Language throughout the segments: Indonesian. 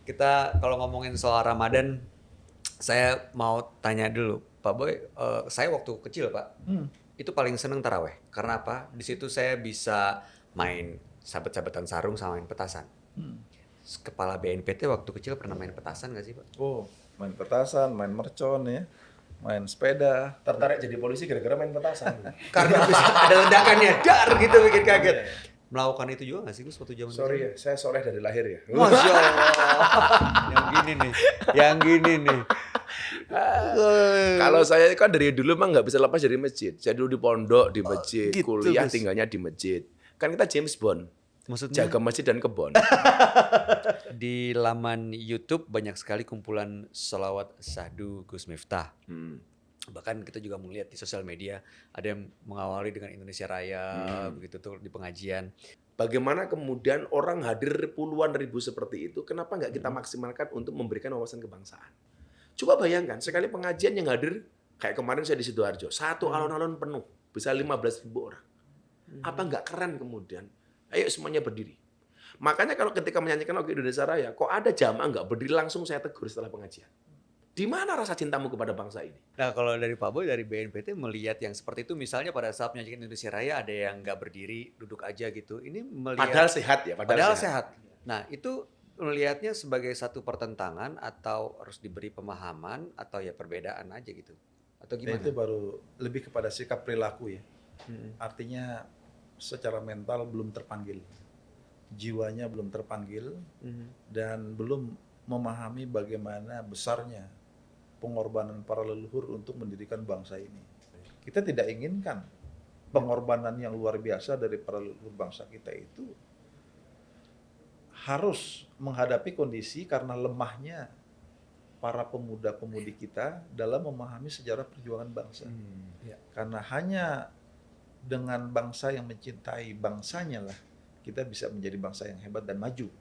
Kita kalau ngomongin soal Ramadan, saya mau tanya dulu, Pak Boy. Saya waktu kecil, Pak, itu paling seneng taraweh. Karena apa? Di situ saya bisa main sabet-sabetan sarung sama main petasan. Kepala BNPT waktu kecil pernah main petasan nggak sih, Pak? Oh, main petasan, main mercon ya, main sepeda. Tertarik jadi polisi gara-gara main petasan. Karena bisa ada ledakannya, dar gitu bikin kaget. Melakukan itu juga nggak sih Gus waktu zaman Sorry ya, saya soleh dari lahir ya. Masya Allah. Yang gini nih. Kalau saya kan dari dulu emang nggak bisa lepas dari masjid. Saya dulu di pondok, di masjid, gitu, kuliah Gus. tinggalnya di masjid. Kan kita James Bond, Maksudnya jaga masjid dan kebon. di laman YouTube banyak sekali kumpulan sholawat syahdu Gus Miftah. Bahkan kita juga melihat di sosial media ada yang mengawali dengan Indonesia Raya begitu tuh di pengajian. Bagaimana kemudian orang hadir puluhan ribu seperti itu, kenapa nggak kita maksimalkan untuk memberikan wawasan kebangsaan? Coba bayangkan, sekali pengajian yang hadir, kayak kemarin saya di Sidoarjo, satu alun-alun penuh, bisa 15.000 orang. Apa nggak keren kemudian? Ayo semuanya berdiri. Makanya kalau ketika menyanyikan lagu Indonesia Raya, kok ada jamaah nggak berdiri, langsung saya tegur setelah pengajian. Di mana rasa cintamu kepada bangsa ini? Nah kalau dari Pak Boy, dari BNPT melihat yang seperti itu, misalnya pada saat menyanyikan Indonesia Raya ada yang nggak berdiri, duduk aja gitu. Ini melihat Padahal sehat ya, padahal sehat. Nah itu melihatnya sebagai satu pertentangan atau harus diberi pemahaman atau ya perbedaan aja gitu? Atau Nah, gimana? itu baru lebih kepada sikap perilaku ya. Artinya secara mental belum terpanggil, jiwanya belum terpanggil, dan belum memahami bagaimana besarnya pengorbanan para leluhur untuk mendirikan bangsa ini. Kita tidak inginkan pengorbanan yang luar biasa dari para leluhur bangsa kita itu harus menghadapi kondisi karena lemahnya para pemuda-pemudi kita dalam memahami sejarah perjuangan bangsa. Karena hanya dengan bangsa yang mencintai bangsanya lah kita bisa menjadi bangsa yang hebat dan maju.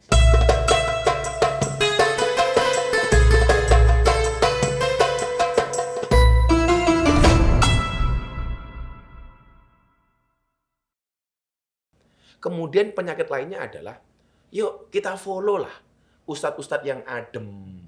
Kemudian penyakit lainnya adalah, yuk kita follow lah ustadz-ustadz yang adem,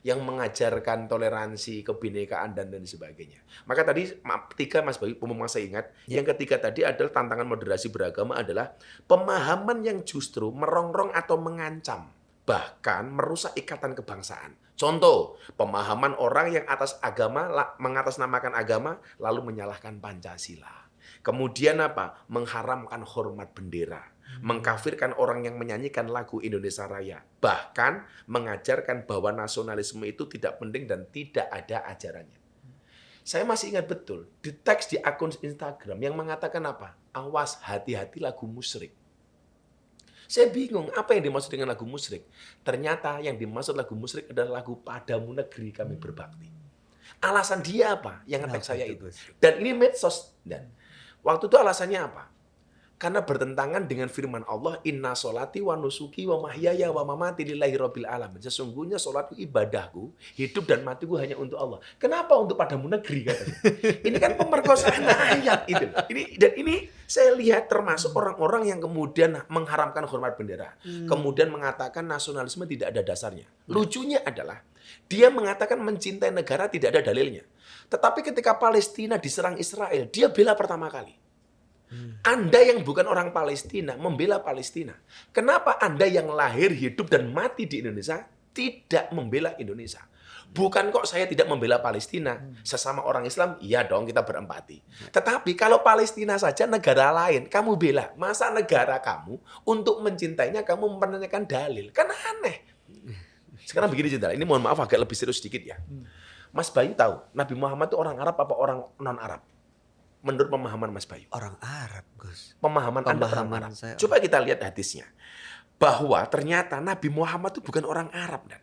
yang mengajarkan toleransi, kebinekaan, dan sebagainya. Maka tadi tiga Mas Bayu, masih ingat, yang ketiga tadi adalah tantangan moderasi beragama adalah pemahaman yang justru merongrong atau mengancam, bahkan merusak ikatan kebangsaan. Contoh, pemahaman orang yang atas agama, mengatasnamakan agama, lalu menyalahkan Pancasila. Kemudian apa? Mengharamkan hormat bendera. Mengkafirkan orang yang menyanyikan lagu Indonesia Raya. Bahkan mengajarkan bahwa nasionalisme itu tidak penting dan tidak ada ajarannya. Saya masih ingat betul, di teks di akun Instagram yang mengatakan apa? Awas, hati-hati lagu musyrik. Saya bingung, apa yang dimaksud dengan lagu musyrik? Ternyata yang dimaksud lagu musyrik adalah lagu Padamu Negeri Kami Berbakti. Alasan dia apa? Yang nge-tag saya itu. Dan ini medsos. Dan waktu itu alasannya apa? Karena bertentangan dengan firman Allah, Inna sholati wa nusuki wa mahyaya wa mamati lillahi rabbil alamin. Sesungguhnya sholatku, ibadahku, hidup dan matiku hanya untuk Allah. Kenapa untuk Padamu Negeri katanya? Ini kan pemerkosaan ayat itu. Ini saya lihat termasuk orang-orang yang kemudian mengharamkan hormat bendera. Kemudian mengatakan nasionalisme tidak ada dasarnya. Lucunya adalah dia mengatakan mencintai negara tidak ada dalilnya. Tetapi ketika Palestina diserang Israel, dia bela pertama kali. Anda yang bukan orang Palestina, membela Palestina. Kenapa Anda yang lahir, hidup, dan mati di Indonesia tidak membela Indonesia? Bukan kok saya tidak membela Palestina. Sesama orang Islam, iya dong kita berempati. Tetapi kalau Palestina saja negara lain, kamu bela. Masa negara kamu untuk mencintainya kamu menanyakan dalil? Kan aneh. Sekarang begini Jenderal, ini mohon maaf agak lebih serius sedikit ya. Mas Bayu tahu, Nabi Muhammad itu orang Arab apa orang non-Arab? Menurut pemahaman Mas Bayu. Orang Arab, Gus. Pemahaman Anda orang Arab. saya. Coba kita lihat hadisnya. Bahwa ternyata Nabi Muhammad itu bukan orang Arab. Dan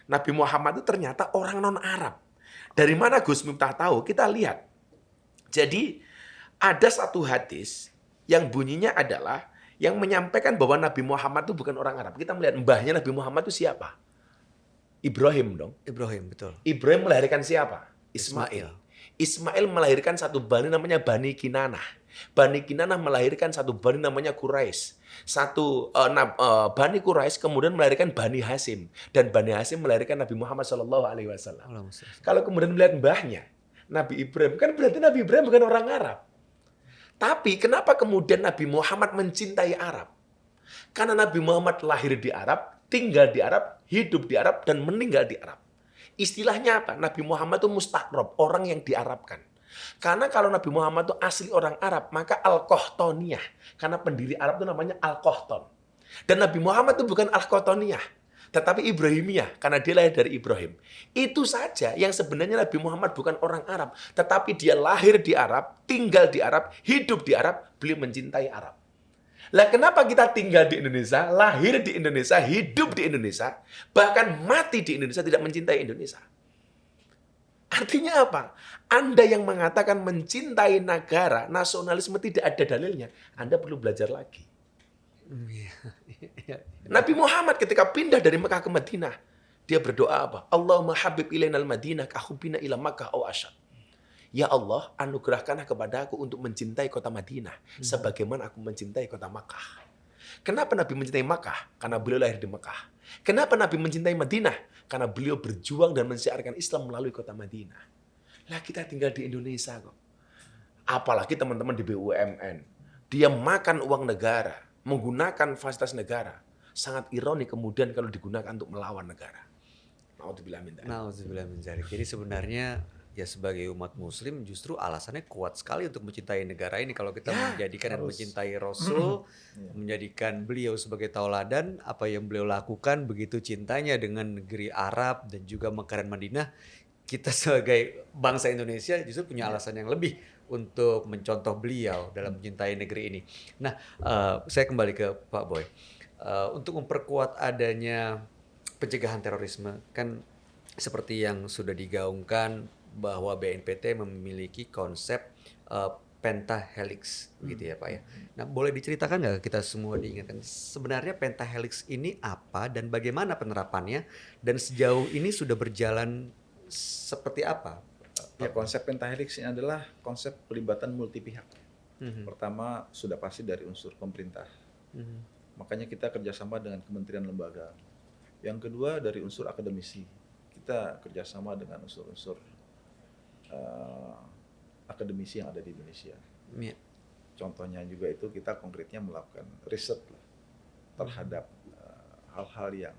Nabi Muhammad itu ternyata orang non-Arab. Dari mana Gus Miftah tahu? Kita lihat. Jadi ada satu hadis yang bunyinya adalah yang menyampaikan bahwa Nabi Muhammad itu bukan orang Arab. Kita melihat mbahnya Nabi Muhammad itu siapa? Ibrahim dong. Ibrahim, betul. Ibrahim melahirkan siapa? Ismail. Ismail melahirkan satu bani namanya Bani Kinanah. Bani Kinanah melahirkan satu Bani namanya Quraisy. Bani Quraisy kemudian melahirkan Bani Hasim. Dan Bani Hasim melahirkan Nabi Muhammad SAW. Kalau kemudian melihat mbahnya, Nabi Ibrahim, kan berarti Nabi Ibrahim bukan orang Arab. Tapi kenapa kemudian Nabi Muhammad mencintai Arab? Karena Nabi Muhammad lahir di Arab, tinggal di Arab, hidup di Arab, dan meninggal di Arab. Istilahnya apa? Nabi Muhammad itu musta'rob, orang yang diarabkan. Karena kalau Nabi Muhammad itu asli orang Arab, maka Al-Qahtoniyah. Karena pendiri Arab itu namanya Al-Qahton. Dan Nabi Muhammad itu bukan Al-Qahtoniyah, tetapi Ibrahimiyah, karena dia lahir dari Ibrahim. Itu saja yang sebenarnya Nabi Muhammad bukan orang Arab, tetapi dia lahir di Arab, tinggal di Arab, hidup di Arab, beliau mencintai Arab. Lah kenapa kita tinggal di Indonesia, lahir di Indonesia, hidup di Indonesia, bahkan mati di Indonesia tidak mencintai Indonesia? Artinya apa? Anda yang mengatakan mencintai negara, nasionalisme tidak ada dalilnya, Anda perlu belajar lagi. Nabi Muhammad ketika pindah dari Mekah ke Madinah, dia berdoa apa? Allahumma habib ilainal Madinah kahubina ila Makkah aw asyad. Ya Allah, anugerahkanlah kepada aku untuk mencintai kota Madinah sebagaimana aku mencintai kota Makkah. Kenapa Nabi mencintai Makkah? Karena beliau lahir di Makkah. Kenapa Nabi mencintai Madinah? Karena beliau berjuang dan mensiarkan Islam melalui kota Madinah. Lah kita tinggal di Indonesia kok. Apalagi teman-teman di BUMN. Dia makan uang negara, menggunakan fasilitas negara. Sangat ironi kemudian kalau digunakan untuk melawan negara. Nauzubillah min dzalik. Nauzubillah min dzalik. Jadi sebenarnya ya sebagai umat muslim justru alasannya kuat sekali untuk mencintai negara ini. Kalau kita menjadikan dan mencintai Rasul, menjadikan beliau sebagai tauladan, apa yang beliau lakukan begitu cintanya dengan negeri Arab dan juga Mekah dan Madinah, kita sebagai bangsa Indonesia justru punya alasan yang lebih untuk mencontoh beliau dalam mencintai negeri ini. Nah, saya kembali ke Pak Boy. Untuk memperkuat adanya pencegahan terorisme, kan seperti yang sudah digaungkan bahwa BNPT memiliki konsep pentahelix gitu ya Pak ya. Nah, boleh diceritakan nggak kita semua diingatkan sebenarnya pentahelix ini apa dan bagaimana penerapannya dan sejauh ini sudah berjalan seperti apa? Ya, konsep pentahelix ini adalah konsep pelibatan multi pihak. Pertama sudah pasti dari unsur pemerintah. Makanya kita kerjasama dengan kementerian lembaga. Yang kedua dari unsur akademisi. Kita kerjasama dengan unsur-unsur akademisi yang ada di Indonesia. Contohnya juga itu kita konkretnya melakukan riset terhadap hal-hal yang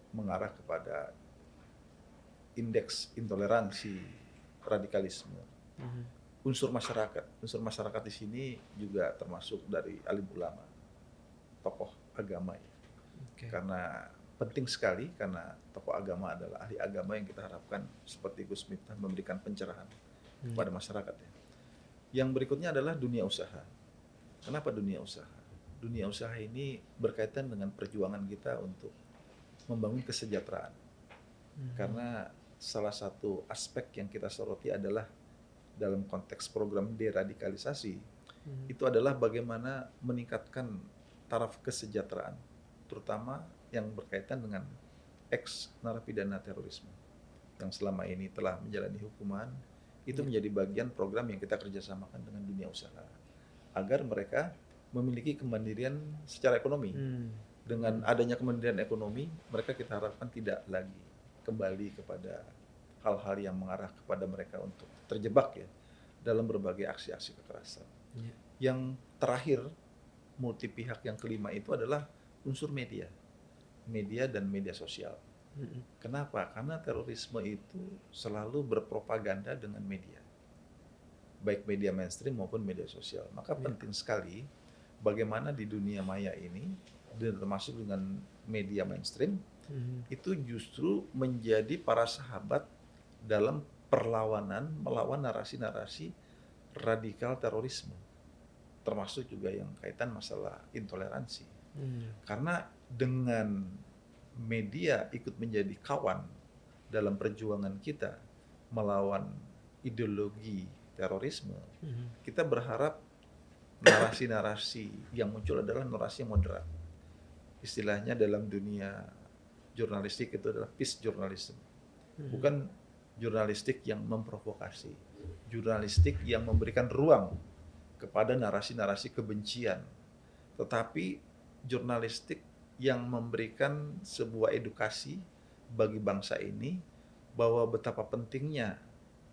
mengarah kepada indeks intoleransi, radikalisme. Unsur masyarakat di sini juga termasuk dari alim ulama, tokoh agama ya. Karena penting sekali karena tokoh agama adalah ahli agama yang kita harapkan seperti Gus Miftah memberikan pencerahan kepada masyarakat ya. Yang berikutnya adalah dunia usaha. Kenapa dunia usaha? Dunia usaha ini berkaitan dengan perjuangan kita untuk membangun kesejahteraan. Karena salah satu aspek yang kita soroti adalah dalam konteks program deradikalisasi itu adalah bagaimana meningkatkan taraf kesejahteraan, terutama yang berkaitan dengan ex narapidana terorisme yang selama ini telah menjalani hukuman. Itu menjadi bagian program yang kita kerjasamakan dengan dunia usaha agar mereka memiliki kemandirian secara ekonomi. Dengan adanya kemandirian ekonomi, mereka kita harapkan tidak lagi kembali kepada hal-hal yang mengarah kepada mereka untuk terjebak ya dalam berbagai aksi-aksi kekerasan. Yang terakhir, multi pihak yang kelima itu adalah unsur media dan media sosial. Kenapa? Karena terorisme itu selalu berpropaganda dengan media, baik media mainstream maupun media sosial. Maka penting sekali bagaimana di dunia maya ini, dan termasuk dengan media mainstream, itu justru menjadi para sahabat dalam perlawanan melawan narasi-narasi radikal terorisme, termasuk juga yang kaitan masalah intoleransi. Karena dengan media ikut menjadi kawan dalam perjuangan kita melawan ideologi terorisme, kita berharap narasi-narasi yang muncul adalah narasi yang moderat. Istilahnya dalam dunia jurnalistik itu adalah peace journalism. Bukan jurnalistik yang memprovokasi, jurnalistik yang memberikan ruang kepada narasi-narasi kebencian, tetapi jurnalistik yang memberikan sebuah edukasi bagi bangsa ini bahwa betapa pentingnya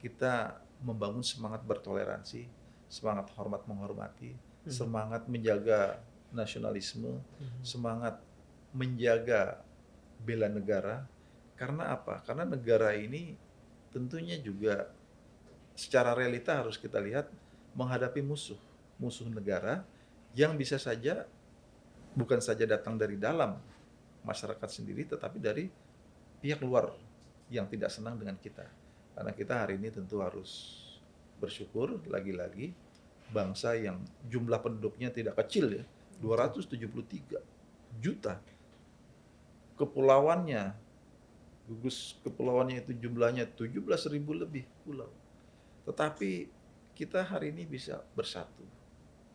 kita membangun semangat bertoleransi, semangat hormat menghormati, semangat menjaga nasionalisme, semangat menjaga bela negara. Karena apa? Karena negara ini tentunya juga secara realita harus kita lihat menghadapi musuh negara yang bisa saja bukan saja datang dari dalam masyarakat sendiri, tetapi dari pihak luar yang tidak senang dengan kita. Karena kita hari ini tentu harus bersyukur lagi-lagi bangsa yang jumlah penduduknya tidak kecil ya, 273 juta. Kepulauannya, gugus kepulauannya itu jumlahnya 17.000 lebih pulau. Tetapi kita hari ini bisa bersatu,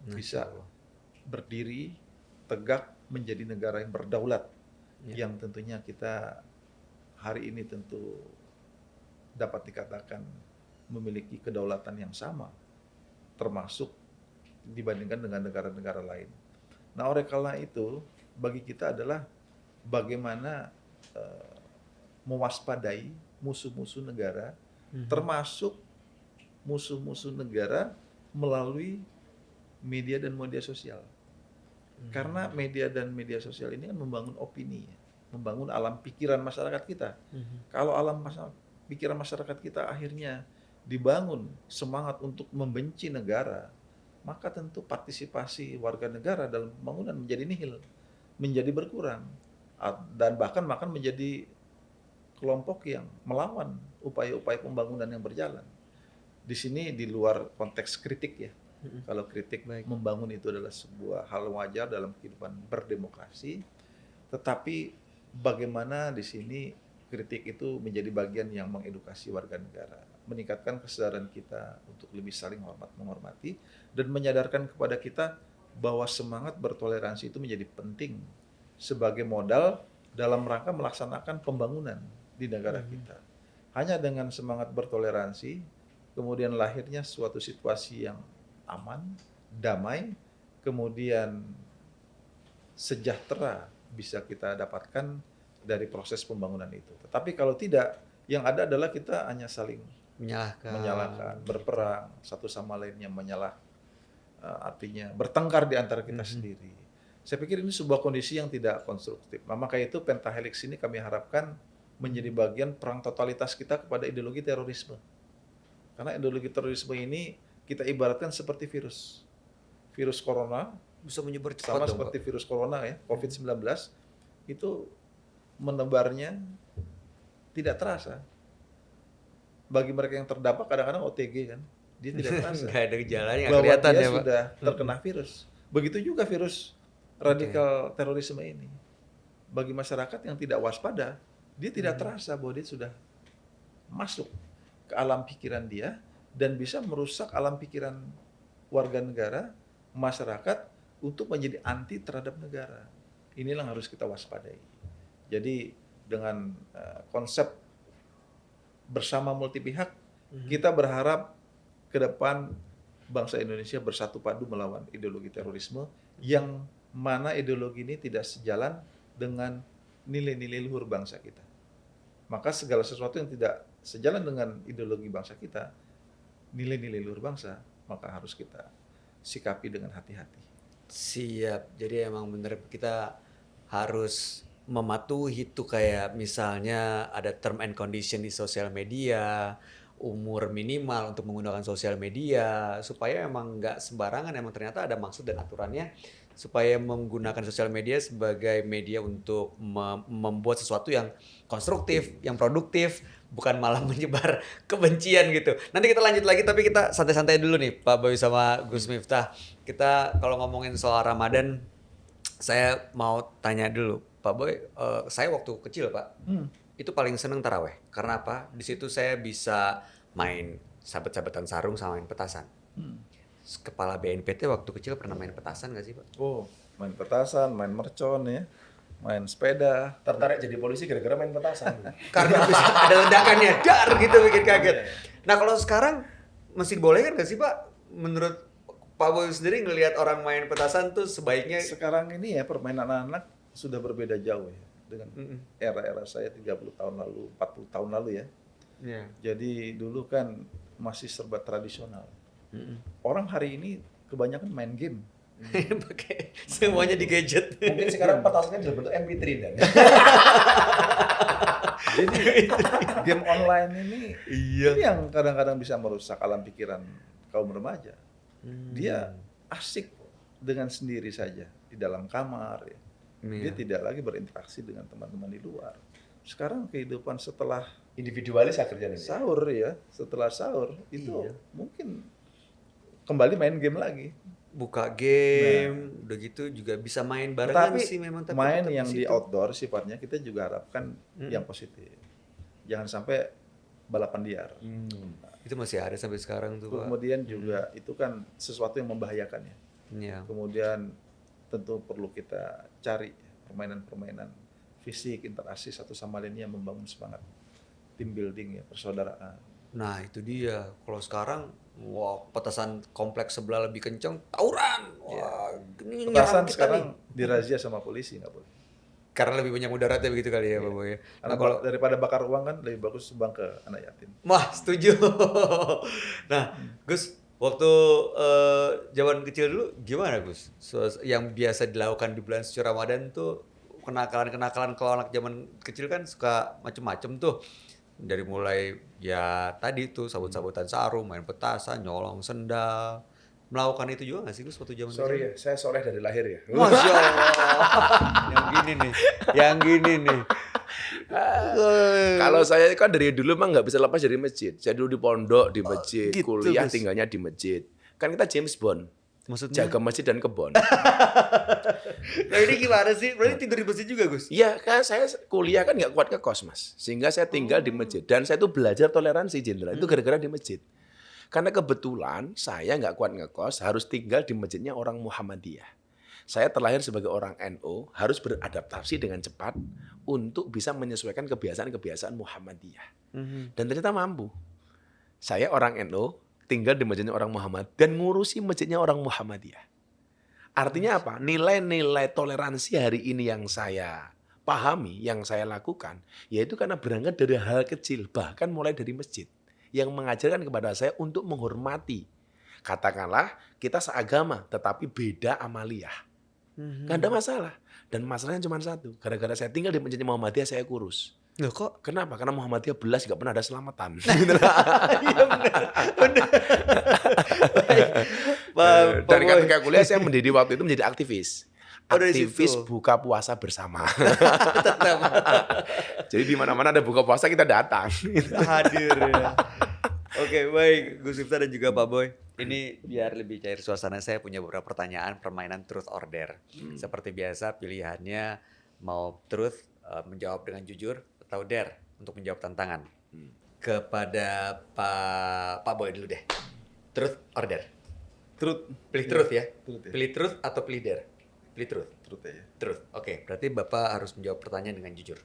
bisa berdiri tegak menjadi negara yang berdaulat, yang tentunya kita hari ini tentu dapat dikatakan memiliki kedaulatan yang sama, termasuk dibandingkan dengan negara-negara lain. Nah, oleh karena itu, bagi kita adalah bagaimana mewaspadai musuh-musuh negara, termasuk musuh-musuh negara melalui media dan media sosial. Karena media dan media sosial ini kan membangun opini, membangun alam pikiran masyarakat kita. Kalau alam pikiran masyarakat kita akhirnya dibangun semangat untuk membenci negara, maka tentu partisipasi warga negara dalam pembangunan menjadi nihil, menjadi berkurang, dan bahkan menjadi kelompok yang melawan upaya-upaya pembangunan yang berjalan. Di sini di luar konteks kritik ya. Kalau kritik membangun itu adalah sebuah hal wajar dalam kehidupan berdemokrasi, tetapi bagaimana di sini kritik itu menjadi bagian yang mengedukasi warga negara, meningkatkan kesadaran kita untuk lebih saling hormat menghormati, dan menyadarkan kepada kita bahwa semangat bertoleransi itu menjadi penting sebagai modal dalam rangka melaksanakan pembangunan di negara kita. Hanya dengan semangat bertoleransi, kemudian lahirnya suatu situasi yang aman, damai, kemudian sejahtera bisa kita dapatkan dari proses pembangunan itu. Tetapi kalau tidak, yang ada adalah kita hanya saling menyalahkan, berperang, satu sama lainnya artinya bertengkar di antara kita sendiri. Saya pikir ini sebuah kondisi yang tidak konstruktif. Nah, maka itu Pentahelix ini kami harapkan menjadi bagian perang totalitas kita kepada ideologi terorisme. Karena ideologi terorisme ini kita ibaratkan seperti virus. Virus corona bisa menyebar cepat sama dong, seperti Pak. virus corona ya, COVID-19 itu menebarnya tidak terasa. Bagi mereka yang terdampak kadang-kadang OTG kan, dia tidak terasa. Nggak ada gejalanya, nggak Bahwa kelihatan dia ya, Pak. sudah terkena virus. Begitu juga virus radikal terorisme ini. Bagi masyarakat yang tidak waspada, dia tidak terasa bahwa dia sudah masuk ke alam pikiran dia dan bisa merusak alam pikiran warga negara, masyarakat untuk menjadi anti terhadap negara. Inilah yang harus kita waspadai. Jadi dengan konsep bersama multi pihak, kita berharap ke depan bangsa Indonesia bersatu padu melawan ideologi terorisme yang mana ideologi ini tidak sejalan dengan nilai-nilai luhur bangsa kita. Maka segala sesuatu yang tidak sejalan dengan ideologi bangsa kita, nilai-nilai luhur bangsa, maka harus kita sikapi dengan hati-hati. Siap. Jadi emang bener kita harus mematuhi itu, kayak misalnya ada term and condition di sosial media, umur minimal untuk menggunakan sosial media, supaya emang nggak sembarangan, emang ternyata ada maksud dan aturannya supaya menggunakan sosial media sebagai media untuk membuat sesuatu yang konstruktif, yang produktif, bukan malah menyebar kebencian gitu. Nanti kita lanjut lagi, tapi kita santai-santai dulu nih Pak Boy sama Gus Miftah. Kita kalau ngomongin soal Ramadan, saya mau tanya dulu Pak Boy, saya waktu kecil Pak, itu paling seneng taraweh. Karena apa? Di situ saya bisa main sabet-sabetan sarung sama main petasan. Kepala BNPT waktu kecil pernah main petasan nggak sih Pak? Oh, main petasan, main mercon ya, main sepeda. Tertarik jadi polisi gara-gara main petasan. Karena bisa ada ledakannya, dar gitu, bikin kaget. Nah kalau sekarang masih boleh kan nggak sih Pak? Menurut Pak Boy sendiri ngelihat orang main petasan tuh sebaiknya Sekarang ini ya permainan anak-anak sudah berbeda jauh ya dengan era-era saya 30 tahun lalu, 40 tahun lalu ya. Iya. Jadi dulu kan masih serba tradisional. Orang hari ini kebanyakan main game. pakai semuanya di gadget. Mungkin sekarang petasannya sudah bentuk MP3 dan. Jadi game online ini Iya. ini yang kadang-kadang bisa merusak alam pikiran kaum remaja. Dia asik dengan sendiri saja di dalam kamar ya. Dia Iya. tidak lagi berinteraksi dengan teman-teman di luar. Sekarang kehidupan setelah Individualis akhirnya ini. sahur ya, setelah sahur itu Iya. mungkin kembali main game lagi. Buka game, udah gitu juga bisa main barengan Tetapi sih memang main tetap yang di situ. outdoor sifatnya kita juga harapkan yang positif. Jangan sampai balapan liar. Itu masih ada sampai sekarang tuh, Pak. Kemudian juga itu kan sesuatu yang membahayakan ya. Iya. Kemudian tentu perlu kita cari permainan-permainan fisik, interaksi satu sama lainnya membangun semangat team building ya, persaudaraan. Nah, itu dia. Kalau sekarang wah, petasan kompleks sebelah lebih kenceng, tawuran. Wah, ini nyerang Petasan kita sekarang nih. dirazia sama polisi nggak boleh. Karena lebih banyak mudaratnya begitu kali ya, Pak Boy. Karena Nah, kalau daripada bakar uang kan lebih bagus sumbang ke anak yatim. Wah, setuju. Nah, Gus, waktu zaman kecil dulu gimana, Gus? Yang biasa dilakukan di bulan suci Ramadan tuh kenakalan-kenakalan kalau anak zaman kecil kan suka macem-macem tuh. Dari mulai ya tadi tuh sabut-sabutan sarung, main petasan, nyolong sendal. Melakukan itu juga nggak sih, Gus, waktu zaman Sorry kecil? ya, saya soleh dari lahir ya. Masya Allah. Yang gini nih, yang gini nih. Kalau saya kan dari dulu emang nggak bisa lepas dari masjid. Saya dulu di pondok, di masjid, gitu, kuliah Gus. tinggalnya di masjid. Kan kita James Bond, Maksudnya? jaga masjid dan kebon. Nah ini gimana sih? Berarti tidur di masjid juga, Gus? Iya kan saya kuliah kan nggak kuat ke kos mas, sehingga saya tinggal di masjid dan saya tuh belajar toleransi jenderal itu gara-gara di masjid. Karena kebetulan saya nggak kuat ngekos, harus tinggal di masjidnya orang Muhammadiyah. Saya terlahir sebagai orang NU, harus beradaptasi dengan cepat untuk bisa menyesuaikan kebiasaan-kebiasaan Muhammadiyah. Dan ternyata mampu. Saya orang NU, tinggal di masjidnya orang Muhammad dan ngurusi masjidnya orang Muhammadiyah. Artinya apa? Nilai-nilai toleransi hari ini yang saya pahami, yang saya lakukan, yaitu karena berangkat dari hal kecil, bahkan mulai dari masjid, yang mengajarkan kepada saya untuk menghormati. Katakanlah kita seagama, tetapi beda amaliyah. Gak ada masalah. Dan masalahnya cuma satu, gara-gara saya tinggal di masjidnya Muhammadiyah, saya kurus. Loh kok? Kenapa? Karena Muhammadiyah belas gak pernah ada selamatan. Iya benar. Dan ketika kuliah saya menjadi waktu itu menjadi aktivis. Oh, dari Aktivis situ. buka puasa bersama. Jadi di mana-mana ada buka puasa kita datang. Hadir ya. Oke, baik Gus Miftah dan juga Pak Boy. Ini biar lebih cair suasana, saya punya beberapa pertanyaan permainan truth or dare. Seperti biasa pilihannya mau truth, menjawab dengan jujur, atau dare untuk menjawab tantangan. Kepada Pak Boy dulu deh. Truth or dare? Truth. Pilih truth ya? Truth ya. Pilih truth atau pilih dare? Pilih truth. Truth ya. Truth. Oke, berarti Bapak harus menjawab pertanyaan dengan jujur.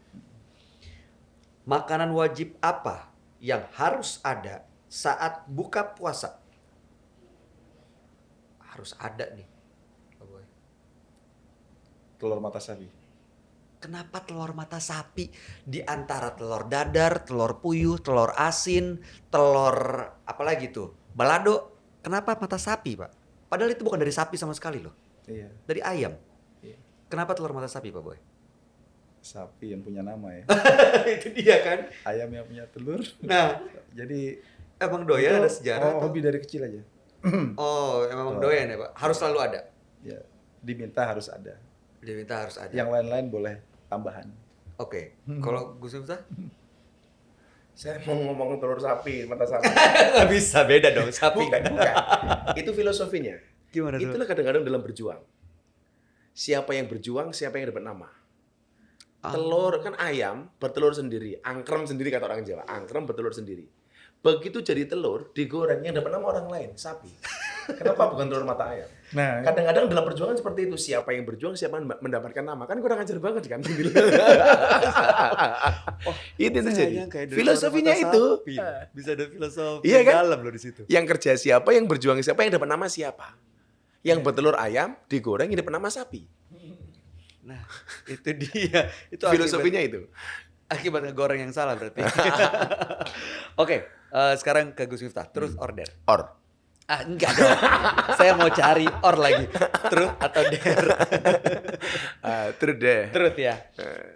Makanan wajib apa yang harus ada saat buka puasa? Harus ada nih, Pak Boy. Telur mata sapi. Kenapa telur mata sapi di antara telur dadar, telur puyuh, telur asin, telur apa lagi tuh? Balado. Kenapa mata sapi, Pak? Padahal itu bukan dari sapi sama sekali loh. Iya. Dari ayam. Iya. Kenapa telur mata sapi, Pak Boy? Sapi yang punya nama ya. Itu dia kan. Ayam yang punya telur. Nah, Jadi emang doyan itu ada sejarah atau? hobi dari kecil aja. Oh, emang doyan ya, Pak? Harus selalu ada? Ya, diminta harus ada. Diminta harus ada? Yang lain-lain boleh tambahan. Oke. Kalau Gus Miftah? Saya mau ngomong telur sapi, mata sapi. Nggak bisa, beda dong. Sapi. Bukan, bukan. Itu filosofinya. Gimana tuh? Itulah kadang-kadang dalam berjuang. Siapa yang berjuang, siapa yang dapat nama. Telur, kan ayam bertelur sendiri. Angkrem sendiri kata orang Jawa. Angkrem bertelur sendiri. Begitu jadi telur, digoreng yang dapat nama orang lain, sapi. Kenapa bukan telur mata ayam? Nah, Kadang-kadang dalam perjuangan seperti itu. Siapa yang berjuang, siapa yang mendapatkan nama. Kan kurang ajar banget kan? Itu terjadi. Filosofinya itu. Bisa ada filosofi Iya kan? dalam loh di situ. Yang kerja siapa, yang berjuang siapa, yang dapat nama siapa. Yang bertelur ayam digoreng hidup nama sapi. Nah, itu dia. Itu Filosofinya itu. akibat ngegoreng yang salah berarti. Oke, sekarang ke Gus Miftah. Terus order. Or. Ah, enggak dong. Saya mau cari or lagi. Truth atau dare? Terus deh. Truth ya.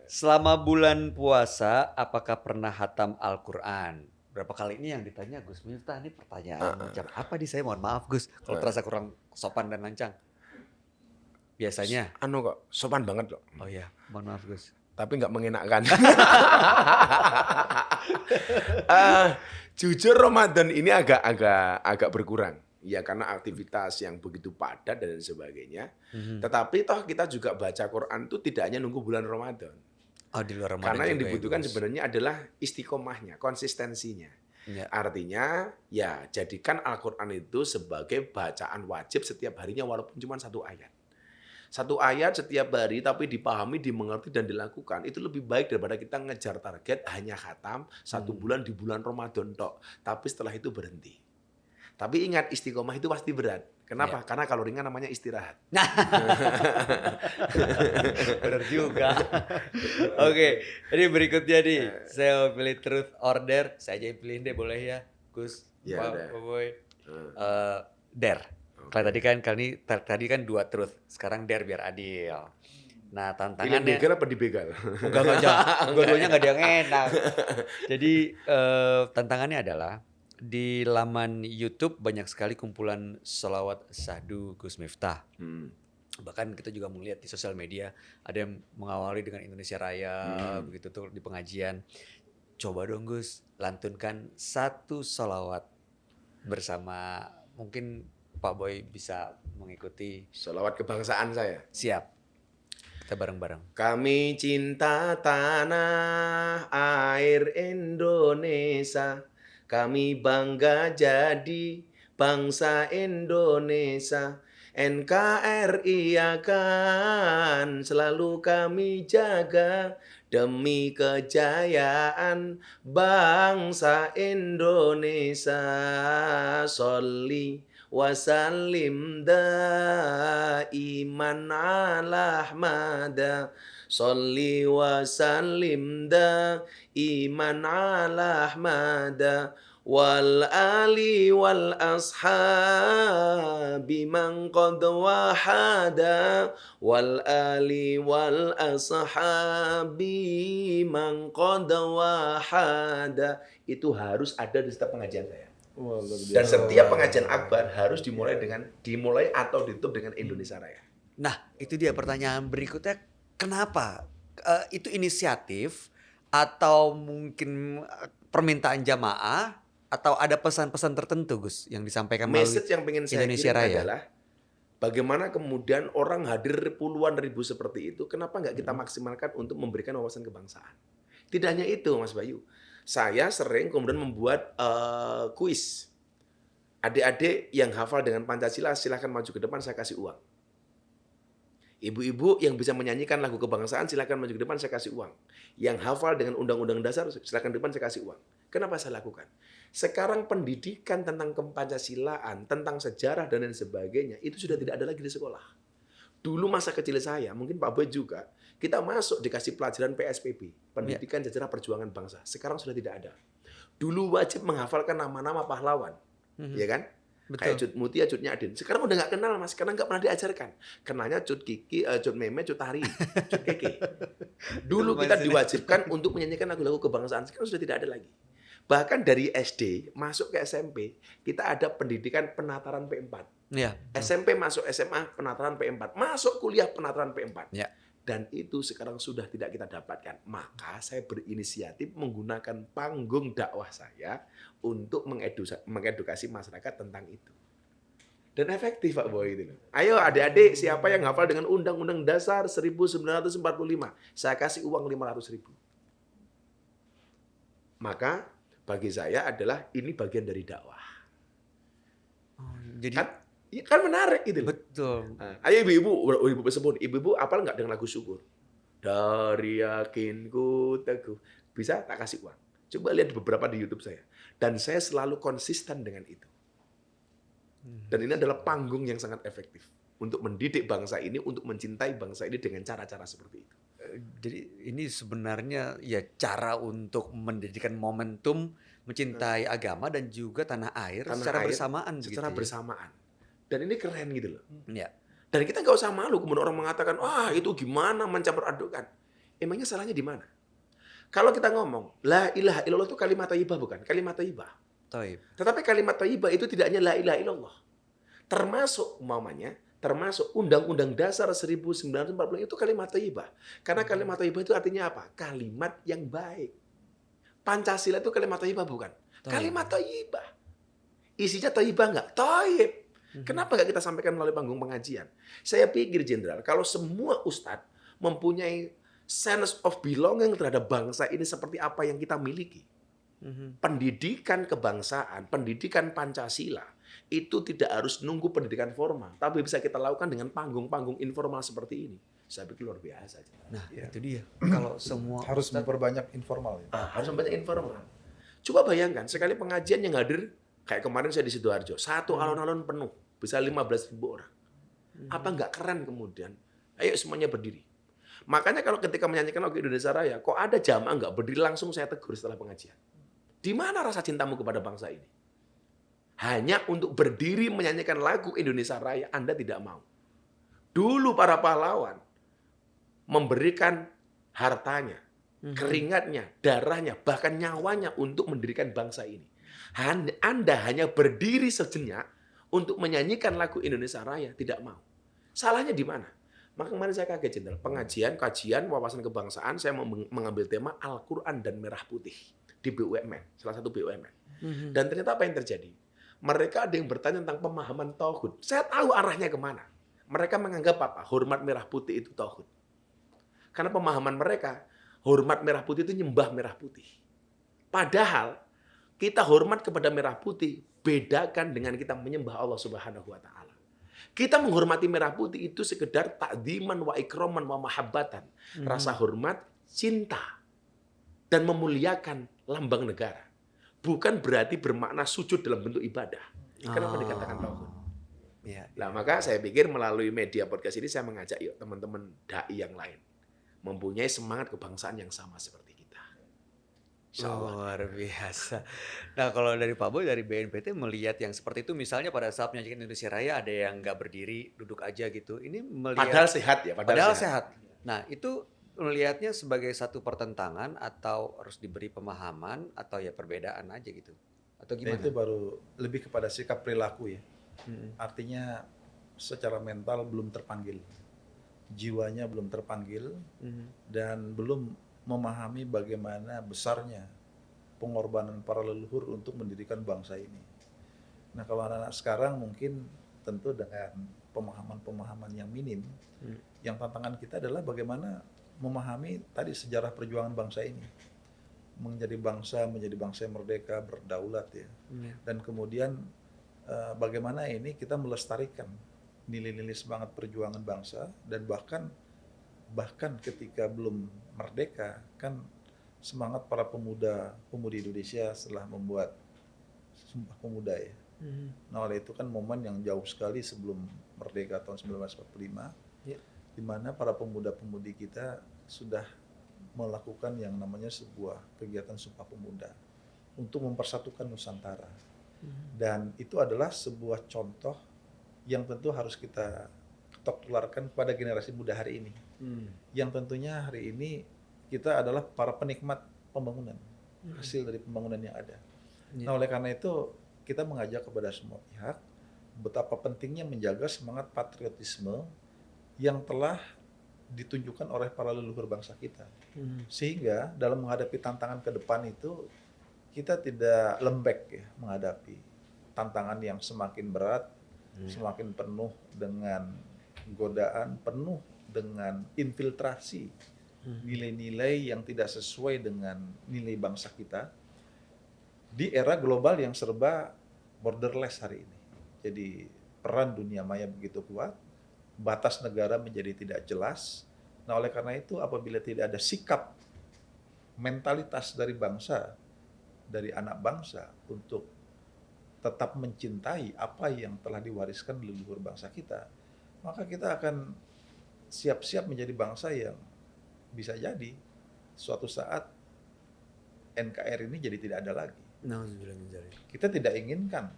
Selama bulan puasa, apakah pernah hatam Al-Quran? Berapa kali ini yang ditanya Gus Miftah? Ini pertanyaan macam apa nih? Saya mohon maaf Gus, kalau terasa kurang sopan dan lancang. Biasanya. Anu kok, sopan banget kok. Oh iya, mohon maaf Gus. Tapi nggak mengenakan. Jujur Ramadan ini agak berkurang. Ya karena aktivitas yang begitu padat dan sebagainya. Tetapi toh kita juga baca Quran itu tidak hanya nunggu bulan Ramadan. Oh, di luar Ramadan. Karena yang juga ya, dibutuhkan Gus. sebenarnya adalah istiqomahnya, konsistensinya. Ya. Artinya ya jadikan Al-Quran itu sebagai bacaan wajib setiap harinya walaupun cuma 1 ayat. 1 ayat setiap hari tapi dipahami, dimengerti dan dilakukan itu lebih baik daripada kita ngejar target hanya khatam 1 bulan di bulan Ramadan tok. Tapi setelah itu berhenti. Tapi ingat istiqomah itu pasti berat. Kenapa? Ya. Karena kalau ringan namanya istirahat. Benar juga. Oke, ini berikutnya nih. Saya mau pilih truth order. Saya aja yang pilihin deh, boleh ya, Gus? Ya, Pak udah. Boy. Dare. Kalau tadi kan 2 truth. Sekarang dare biar adil. Nah, Pilih tantangannya begal apa dibegal? enggak jangan. Dua-duanya enggak ada yang enak. Jadi tantangannya adalah di laman YouTube banyak sekali kumpulan sholawat syahdu Gus Miftah. Bahkan kita juga melihat di sosial media ada yang mengawali dengan Indonesia Raya begitu tuh di pengajian. Coba dong Gus lantunkan 1 sholawat bersama, mungkin Pak Boy bisa mengikuti. Sholawat kebangsaan saya. Siap, kita bareng-bareng. Kami cinta tanah air Indonesia. Kami bangga jadi bangsa Indonesia. NKRI akan selalu kami jaga demi kejayaan bangsa Indonesia. Sholli wasallim daiman ala Ahmada. Sholli wasallim daiman ala Ahmada. Wal ali wal ashabi man qad wahada. Wal ali wal ashabi man qad wahada. Itu harus ada di setiap pengajian saya. Wah, luar biasa. Dan setiap pengajian akbar harus dimulai atau ditutup dengan Indonesia Raya. Nah, itu dia pertanyaan berikutnya. Kenapa? Itu inisiatif atau mungkin permintaan jamaah atau ada pesan-pesan tertentu Gus yang disampaikan melalui Message yang pengen saya Indonesia kirim Raya adalah bagaimana kemudian orang hadir puluhan ribu seperti itu, kenapa nggak kita maksimalkan untuk memberikan wawasan kebangsaan? Tidak hanya itu Mas Bayu, saya sering kemudian membuat kuis. Adik-adik yang hafal dengan Pancasila silahkan maju ke depan, saya kasih uang. Ibu-ibu yang bisa menyanyikan lagu kebangsaan silahkan maju ke depan, saya kasih uang. Yang hafal dengan Undang-Undang Dasar silahkan depan, saya kasih uang. Kenapa saya lakukan? Sekarang pendidikan tentang Kepancasilaan, tentang sejarah dan lain sebagainya itu sudah tidak ada lagi di sekolah. Dulu masa kecil saya, mungkin Pak Boy juga, kita masuk dikasih pelajaran PSPB, Pendidikan Sejarah Perjuangan Bangsa. Sekarang sudah tidak ada. Dulu wajib menghafalkan nama-nama pahlawan, ya kan? Betul. Kayak Cut Mutia, Cut Nyadin. Sekarang udah nggak kenal Mas, karena nggak pernah diajarkan. Kenalnya Cut Kiki, Cut Meme, Cut Tari, Cut Keke. Dulu kita diwajibkan untuk menyanyikan lagu-lagu kebangsaan, sekarang sudah tidak ada lagi. Bahkan dari SD masuk ke SMP, kita ada pendidikan penataran P4. Ya. SMP masuk SMA penataran P4, masuk kuliah penataran P4. Ya. Dan itu sekarang sudah tidak kita dapatkan. Maka saya berinisiatif menggunakan panggung dakwah saya untuk mengedukasi masyarakat tentang itu. Dan efektif Pak Boy itu. Ayo adik-adik, siapa yang hafal dengan Undang-Undang Dasar 1945? Saya kasih uang 500.000. Maka bagi saya adalah ini bagian dari dakwah. Jadi Kan menarik gitu loh. betul. Nah, ayo ibu-ibu sebut, ibu-ibu apal nggak dengan lagu syukur? Dari yakinku teguh. Bisa tak kasih uang. Coba lihat beberapa di YouTube saya. Dan saya selalu konsisten dengan itu. Dan ini adalah panggung yang sangat efektif. untuk mendidik bangsa ini, untuk mencintai bangsa ini dengan cara-cara seperti itu. Jadi ini sebenarnya ya cara untuk mendirikan momentum mencintai agama dan juga tanah air Tanah secara air bersamaan secara begitu ya. bersamaan. Dan ini keren gitu loh. Ya. Dan kita nggak usah malu kemudian orang mengatakan, wah itu gimana mencampur adukan. Emangnya salahnya di mana? Kalau kita ngomong, la ilaha illallah itu kalimat thayyibah bukan? Kalimat thayyibah. Taib. Tetapi kalimat thayyibah itu tidak hanya la ilaha illallah. Termasuk termasuk Undang-Undang Dasar 1945 itu kalimat thayyibah. Karena kalimat thayyibah itu artinya apa? Kalimat yang baik. Pancasila itu kalimat thayyibah bukan? Thayyibah. Kalimat thayyibah. Isinya thayyibah enggak? Thayyib. Kenapa nggak kita sampaikan melalui panggung pengajian? Saya pikir Jenderal, kalau semua ustadz mempunyai sense of belonging terhadap bangsa ini seperti apa yang kita miliki. Pendidikan kebangsaan, pendidikan Pancasila, itu tidak harus nunggu pendidikan formal. Tapi bisa kita lakukan dengan panggung-panggung informal seperti ini. Saya pikir luar biasa. Nah, Ya. itu dia. Kalau semua Harus ustadz- memperbanyak informal ya. Harus membaca informal. Coba bayangkan, sekali pengajian yang hadir, kayak kemarin saya di Sidoarjo, satu alun-alun penuh, bisa 15.000 orang. Apa nggak keren kemudian? Ayo semuanya berdiri. Makanya kalau ketika menyanyikan lagu Indonesia Raya, kok ada jamaah nggak berdiri, langsung saya tegur setelah pengajian. Di mana rasa cintamu kepada bangsa ini? Hanya untuk berdiri menyanyikan lagu Indonesia Raya, Anda tidak mau. Dulu para pahlawan memberikan hartanya, keringatnya, darahnya, bahkan nyawanya untuk mendirikan bangsa ini. Anda hanya berdiri sejenak untuk menyanyikan lagu Indonesia Raya, tidak mau. Salahnya di mana? Maka kemarin saya kaget, Jenderal. Pengajian, kajian, wawasan kebangsaan, saya mau mengambil tema Al-Quran dan Merah Putih di BUMN, salah satu BUMN. Dan ternyata apa yang terjadi? Mereka ada yang bertanya tentang pemahaman tauhid. Saya tahu arahnya kemana. Mereka menganggap apa? Hormat merah putih itu tauhid. Karena pemahaman mereka, hormat merah putih itu nyembah merah putih. Padahal kita hormat kepada merah putih bedakan dengan kita menyembah Allah Subhanahu wa taala. Kita menghormati merah putih itu sekedar ta'dziman wa ikraman wa mahabbatan. Rasa hormat, cinta dan memuliakan lambang negara. Bukan berarti bermakna sujud dalam bentuk ibadah. Kenapa dikatakan tauhid? Ya, Nah, maka saya pikir melalui media podcast ini saya mengajak yuk teman-teman dai yang lain mempunyai semangat kebangsaan yang sama seperti kita. Insya Allah. luar biasa. Nah, kalau dari Pak Boy dari BNPT melihat yang seperti itu, misalnya pada saat menyajikan Indonesia Raya ada yang nggak berdiri, duduk aja gitu. Ini melihat Padahal sehat ya, padahal sehat. Nah, itu melihatnya sebagai satu pertentangan atau harus diberi pemahaman atau ya perbedaan aja gitu. Atau Dan gimana? itu baru lebih kepada sikap perilaku ya. Artinya secara mental belum terpanggil. Jiwanya belum terpanggil dan belum memahami bagaimana besarnya pengorbanan para leluhur untuk mendirikan bangsa ini. Nah, kalau anak-anak sekarang mungkin tentu dengan pemahaman-pemahaman yang minim, yang tantangan kita adalah bagaimana memahami tadi sejarah perjuangan bangsa ini. Menjadi bangsa yang merdeka, berdaulat ya. Dan kemudian bagaimana ini kita melestarikan nilai-nilai semangat perjuangan bangsa dan bahkan ketika belum merdeka kan semangat para pemudi Indonesia setelah membuat Sumpah Pemuda ya. Nah, oleh itu kan momen yang jauh sekali sebelum merdeka tahun 1945 di mana para pemuda-pemudi kita sudah melakukan yang namanya sebuah kegiatan Sumpah Pemuda untuk mempersatukan Nusantara. Dan itu adalah sebuah contoh yang tentu harus kita ketok tularkan kepada generasi muda hari ini. Yang tentunya hari ini kita adalah para penikmat pembangunan, hasil dari pembangunan yang ada. Nah, oleh karena itu kita mengajak kepada semua pihak betapa pentingnya menjaga semangat patriotisme yang telah ditunjukkan oleh para leluhur bangsa kita. Sehingga dalam menghadapi tantangan ke depan itu kita tidak lembek ya menghadapi tantangan yang semakin berat, semakin penuh dengan godaan, penuh dengan infiltrasi nilai-nilai yang tidak sesuai dengan nilai bangsa kita di era global yang serba borderless hari ini. Jadi peran dunia maya begitu kuat, batas negara menjadi tidak jelas. Nah, oleh karena itu apabila tidak ada sikap mentalitas dari bangsa, dari anak bangsa untuk tetap mencintai apa yang telah diwariskan leluhur bangsa kita, maka kita akan siap-siap menjadi bangsa yang bisa jadi suatu saat NKRI ini jadi tidak ada lagi. Nauzubillah min dzalik. Kita tidak inginkan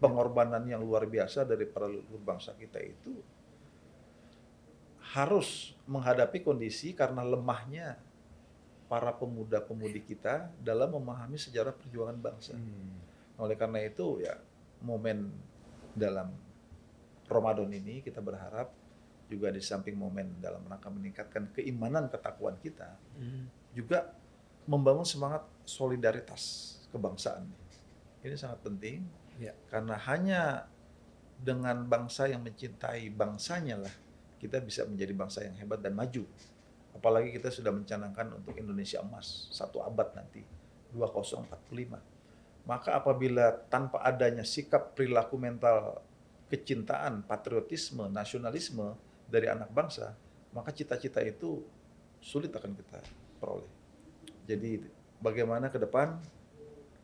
pengorbanan yang luar biasa dari para leluhur bangsa kita itu harus menghadapi kondisi karena lemahnya para pemuda-pemudi kita dalam memahami sejarah perjuangan bangsa. Oleh karena itu ya momen dalam Ramadan ini kita berharap juga di samping momen dalam rangka meningkatkan keimanan ketakwaan kita, juga membangun semangat solidaritas kebangsaan. Ini sangat penting, Ya. karena hanya dengan bangsa yang mencintai bangsanya lah kita bisa menjadi bangsa yang hebat dan maju. Apalagi kita sudah mencanangkan untuk Indonesia emas 1 abad nanti, 2045. Maka apabila tanpa adanya sikap perilaku mental kecintaan, patriotisme, nasionalisme dari anak bangsa, maka cita-cita itu sulit akan kita peroleh. Jadi bagaimana ke depan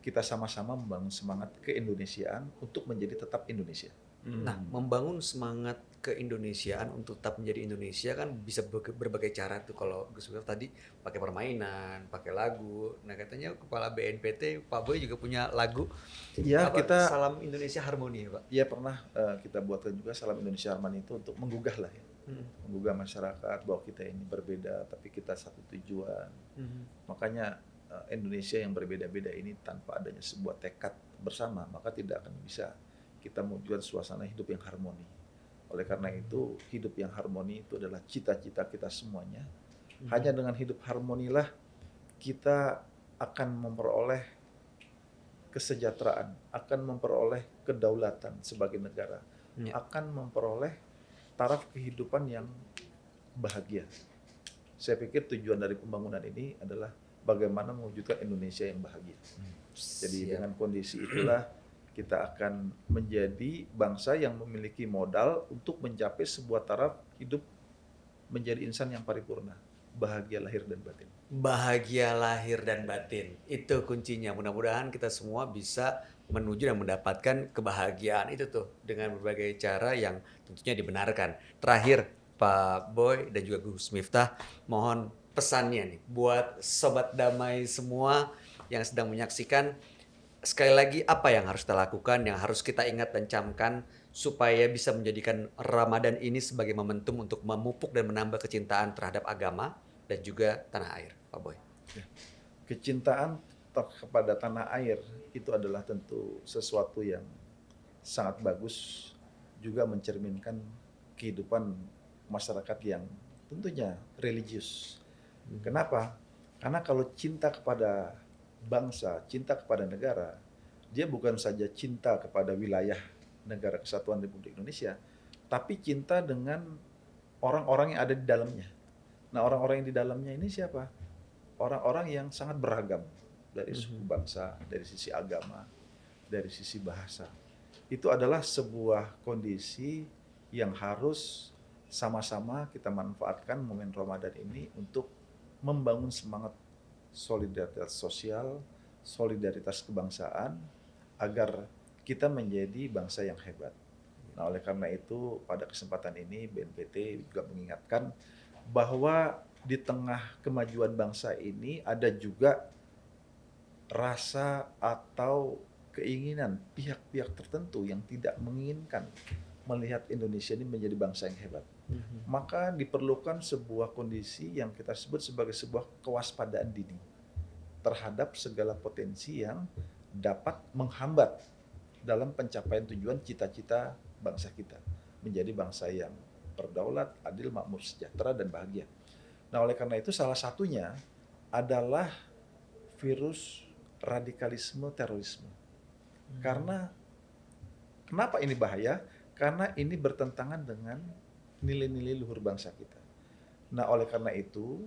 kita sama-sama membangun semangat keindonesiaan untuk menjadi tetap Indonesia. Nah, membangun semangat keindonesiaan untuk tetap menjadi Indonesia kan bisa berbagai cara tuh. Kalau Gus Miftah tadi pakai permainan, pakai lagu. Nah, katanya kepala BNPT Pak Boy juga punya lagu. Ya, kita Salam Indonesia Harmoni ya, Pak. ya pernah kita buatkan juga Salam Indonesia Harmoni itu untuk menggugah lah ya. Menggugah masyarakat bahwa kita ini berbeda tapi kita satu tujuan. Makanya Indonesia yang berbeda-beda ini tanpa adanya sebuah tekad bersama maka tidak akan bisa kita mewujudkan suasana hidup yang harmoni. Oleh karena itu hidup yang harmoni itu adalah cita-cita kita semuanya. Hanya dengan hidup harmonilah kita akan memperoleh kesejahteraan, akan memperoleh kedaulatan sebagai negara, akan memperoleh taraf kehidupan yang bahagia. Saya pikir tujuan dari pembangunan ini adalah bagaimana mewujudkan Indonesia yang bahagia. Jadi dengan kondisi itulah kita akan menjadi bangsa yang memiliki modal untuk mencapai sebuah taraf hidup menjadi insan yang paripurna, bahagia lahir dan batin. Bahagia lahir dan batin. Itu kuncinya. Mudah-mudahan kita semua bisa menuju dan mendapatkan kebahagiaan itu tuh dengan berbagai cara yang tentunya dibenarkan. Terakhir, Pak Boy dan juga Gus Miftah, mohon pesannya nih buat sobat damai semua yang sedang menyaksikan. Sekali lagi, apa yang harus kita lakukan, yang harus kita ingat dan camkan supaya bisa menjadikan Ramadan ini sebagai momentum untuk memupuk dan menambah kecintaan terhadap agama dan juga tanah air, Pak Boy. Kecintaan kepada tanah air itu adalah tentu sesuatu yang sangat bagus, juga mencerminkan kehidupan masyarakat yang tentunya religius. Kenapa? Karena kalau cinta kepada bangsa, cinta kepada negara, dia bukan saja cinta kepada wilayah negara kesatuan Republik Indonesia, tapi cinta dengan orang-orang yang ada di dalamnya. Nah, orang-orang yang di dalamnya ini siapa? Orang-orang yang sangat beragam dari suku bangsa, dari sisi agama, dari sisi bahasa. Itu adalah sebuah kondisi yang harus sama-sama kita manfaatkan momen Ramadan ini untuk membangun semangat solidaritas sosial, solidaritas kebangsaan, agar kita menjadi bangsa yang hebat. Nah, oleh karena itu pada kesempatan ini BNPT juga mengingatkan bahwa di tengah kemajuan bangsa ini ada juga rasa atau keinginan pihak-pihak tertentu yang tidak menginginkan melihat Indonesia ini menjadi bangsa yang hebat. Maka diperlukan sebuah kondisi yang kita sebut sebagai sebuah kewaspadaan dini terhadap segala potensi yang dapat menghambat dalam pencapaian tujuan cita-cita bangsa kita menjadi bangsa yang berdaulat, adil, makmur, sejahtera, dan bahagia. Nah, oleh karena itu salah satunya adalah virus radikalisme terorisme. Karena kenapa ini bahaya? Karena ini bertentangan dengan nilai-nilai luhur bangsa kita. Nah, oleh karena itu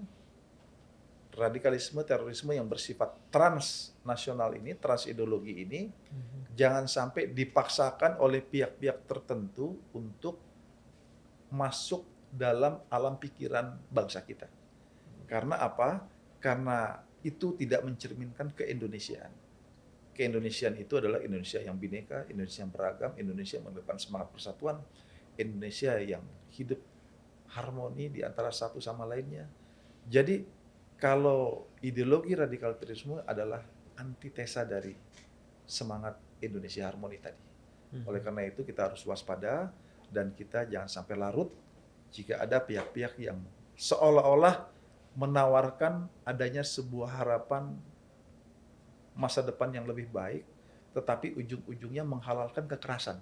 radikalisme terorisme yang bersifat transnasional ini, transideologi ini jangan sampai dipaksakan oleh pihak-pihak tertentu untuk masuk dalam alam pikiran bangsa kita. Karena apa? Karena itu tidak mencerminkan keindonesiaan. Keindonesiaan itu adalah Indonesia yang bineka, Indonesia yang beragam, Indonesia yang mengedepankan semangat persatuan, Indonesia yang hidup harmoni di antara satu sama lainnya. Jadi kalau ideologi radikalisme adalah antitesa dari semangat Indonesia harmoni tadi. Oleh karena itu kita harus waspada dan kita jangan sampai larut jika ada pihak-pihak yang seolah-olah menawarkan adanya sebuah harapan masa depan yang lebih baik, tetapi ujung-ujungnya menghalalkan kekerasan.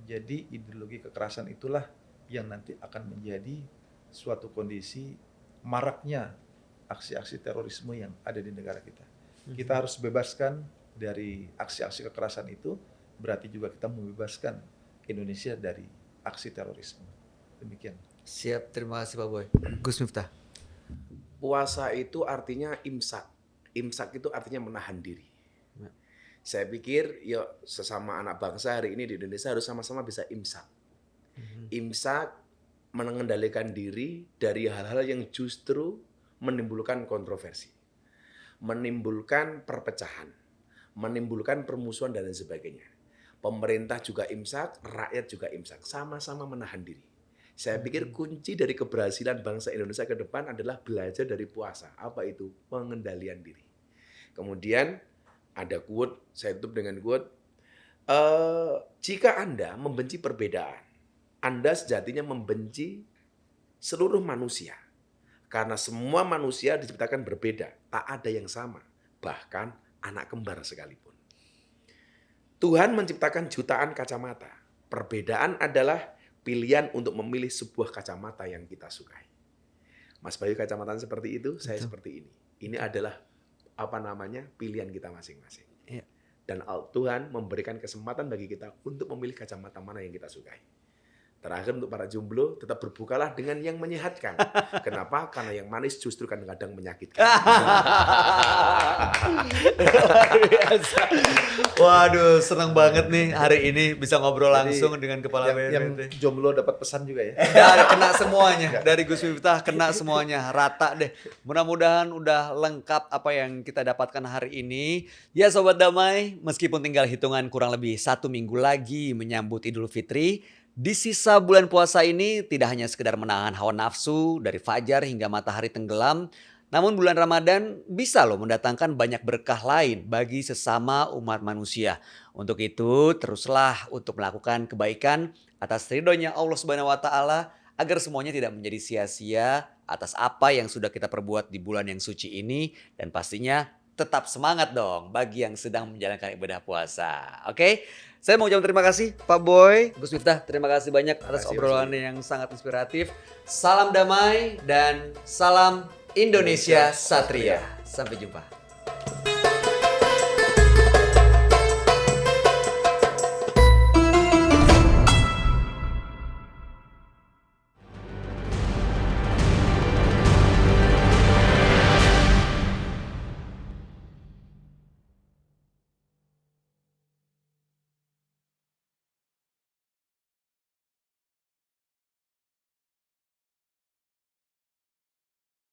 Jadi ideologi kekerasan itulah yang nanti akan menjadi suatu kondisi maraknya aksi-aksi terorisme yang ada di negara kita. Kita harus bebaskan dari aksi-aksi kekerasan itu, berarti juga kita membebaskan Indonesia dari aksi terorisme. Demikian. Siap, terima kasih Pak Boy. Gus Miftah. Puasa itu artinya imsak. Imsak itu artinya menahan diri. Saya pikir yuk sesama anak bangsa hari ini di Indonesia harus sama-sama bisa imsak. Imsak mengendalikan diri dari hal-hal yang justru menimbulkan kontroversi, menimbulkan perpecahan, menimbulkan permusuhan dan lain sebagainya. Pemerintah juga imsak, rakyat juga imsak, sama-sama menahan diri. Saya pikir kunci dari keberhasilan bangsa Indonesia ke depan adalah belajar dari puasa. Apa itu? Pengendalian diri. Kemudian ada quote, saya tutup dengan quote, jika Anda membenci perbedaan, Anda sejatinya membenci seluruh manusia. Karena semua manusia diciptakan berbeda, tak ada yang sama, bahkan anak kembar sekalipun. Tuhan menciptakan jutaan kacamata. Perbedaan adalah pilihan untuk memilih sebuah kacamata yang kita sukai. Mas Bayu kacamataan seperti itu, saya seperti ini. Ini adalah pilihan kita masing-masing. Iya. Dan Tuhan memberikan kesempatan bagi kita untuk memilih kacamata mana yang kita sukai. Terakhir untuk para jomblo, tetap berbukalah dengan yang menyehatkan. Kenapa? Karena yang manis justru kadang-kadang menyakitkan. Waduh, senang banget nih hari ini bisa ngobrol langsung dengan Kepala yang BNPT. jomblo dapat pesan juga ya. Dan kena semuanya, dari Gus Miftah kena semuanya, rata deh. Mudah-mudahan udah lengkap apa yang kita dapatkan hari ini. Ya Sobat Damai, meskipun tinggal hitungan kurang lebih 1 minggu lagi menyambut Idul Fitri, di sisa bulan puasa ini tidak hanya sekedar menahan hawa nafsu dari fajar hingga matahari tenggelam, namun bulan Ramadan bisa loh mendatangkan banyak berkah lain bagi sesama umat manusia. Untuk itu teruslah untuk melakukan kebaikan atas ridhonya Allah Subhanahu wa taala agar semuanya tidak menjadi sia-sia atas apa yang sudah kita perbuat di bulan yang suci ini, dan pastinya tetap semangat dong bagi yang sedang menjalankan ibadah puasa. Oke? Saya mau ucapkan terima kasih Pak Boy, Gus Miftah, terima kasih banyak atas obrolannya yang sangat inspiratif. Salam damai dan salam Indonesia Satria. Sampai jumpa.